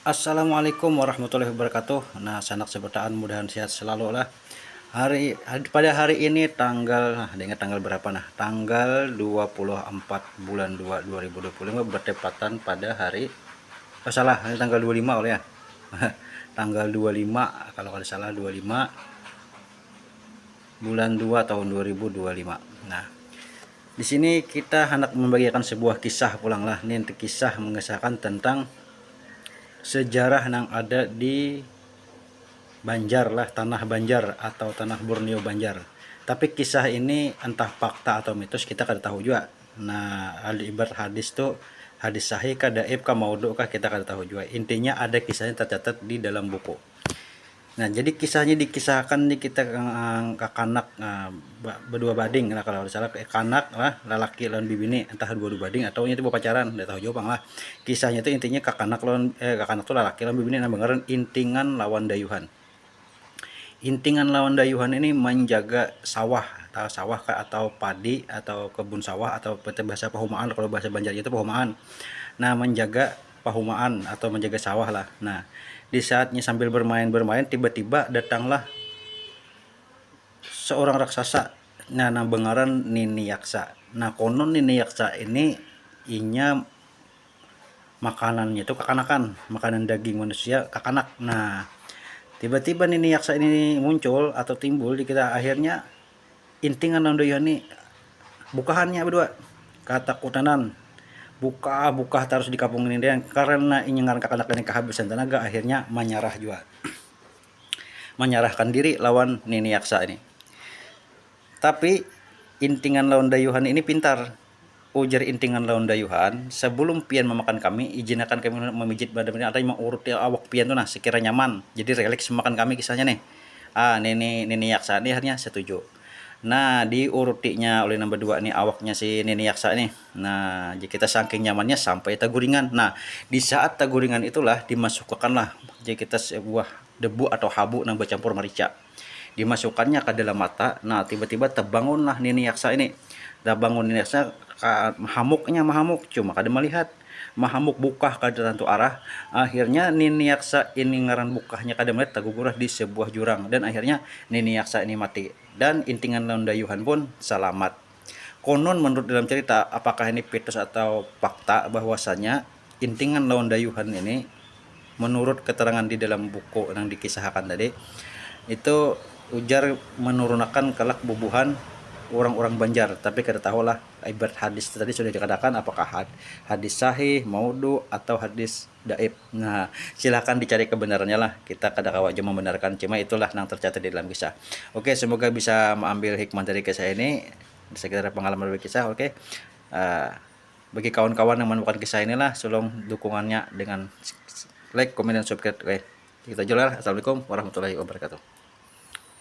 Assalamualaikum warahmatullahi wabarakatuh. Nah, sanak sebertaan mudahan sehat selalu lah. Pada hari ini ingat tanggal berapa nah? Tanggal 24 bulan 2 2025 bertepatan pada hari ini tanggal 25 oleh ya. Tanggal 25 kalau tidak salah 25 bulan 2 tahun 2025. Nah, di sini kita hendak membagikan sebuah kisah pulang lah. Ini kisah mengisahkan tentang sejarah yang ada di Banjar lah, tanah Banjar atau tanah Borneo Banjar. Tapi kisah ini entah fakta atau mitos kita kada tahu juga. Nah, ibarat hadis tuh hadis sahih kah, daib kah, maudhu kah kita kada tahu juga. Intinya ada kisahnya tercatat di dalam buku. Nah, jadi kisahnya dikisahkan di kita kakanak berdua bading lah kalau salah kanak lah lelaki lawan bibini entah dua bading atau itu pacaran tidak tahu juga lah. Kisahnya itu intinya kakanak tuh lelaki lawan bibini nah bangaren intingan lawan dayuhan. Intingan lawan dayuhan ini menjaga sawah atau padi atau kebun sawah atau bahasa pahumaan kalau bahasa Banjarnya itu pahumaan. Nah, menjaga pahumaan atau menjaga sawah lah. Nah, di saatnya sambil bermain tiba-tiba datanglah seorang raksasa. Nah, bengaran Nini Yaksa. Nah, konon Nini Yaksa ini inya makanannya itu kekanakan, makanan daging manusia kakanak. Nah, tiba-tiba Nini Yaksa ini muncul atau timbul di kita, akhirnya intingan ini bukahannya berdua ketakutan buka terus di kampung ini dan karena ingat kakanak ini kehabisan tenaga akhirnya menyerahkan diri lawan Nini Yaksa ini. Tapi intingan lawan dayuhan ini pintar. Ujar intingan lawan dayuhan, sebelum pian memakan kami, izinkan kami memijit badan ada yang urut awak pian tuh nah sekira nyaman. Jadi relaks memakan kami kisahnya nih. Nini Yaksa ini akhirnya setuju. Nah, diurutinya oleh nomor 2 nih awaknya si Nini Yaksa ini. Nah, jadi kita saking nyamannya sampai taguringan. Nah, di saat taguringan itulah dimasukkanlah jadi kita sebuah debu atau habu yang bercampur merica. Dimasukkannya ke dalam mata. Nah, tiba-tiba terbangunlah Nini Yaksa ini. Terbangun Nini Yaksa mahamuk cuma kada melihat. Mahamuk bukah ke tentu arah. Akhirnya Nini Yaksa ini ngaran bukahnya kada melihat tergugurah di sebuah jurang dan akhirnya Nini Yaksa ini mati dan intingan lawan dayuhan pun selamat. Konon menurut dalam cerita, apakah ini mitos atau fakta, bahwasanya intingan lawan dayuhan ini menurut keterangan di dalam buku yang dikisahkan tadi itu ujar menurunkan kelak bubuhan orang-orang Banjar, tapi kita tahu lah ibarat hadis tadi sudah dikatakan apakah hadis sahih, maudhu atau hadis daib. Nah, silahkan dicari kebenarannya lah. Kita kada kawat membenarkan, cuma itulah yang tercatat di dalam kisah. Oke, semoga bisa mengambil hikmah dari kisah ini, sekedar pengalaman berkisah. Oke, bagi kawan-kawan yang menemukan kisah inilah, tolong dukungannya dengan like, komen, dan subscribe. Oke, kita jual. Assalamualaikum warahmatullahi wabarakatuh.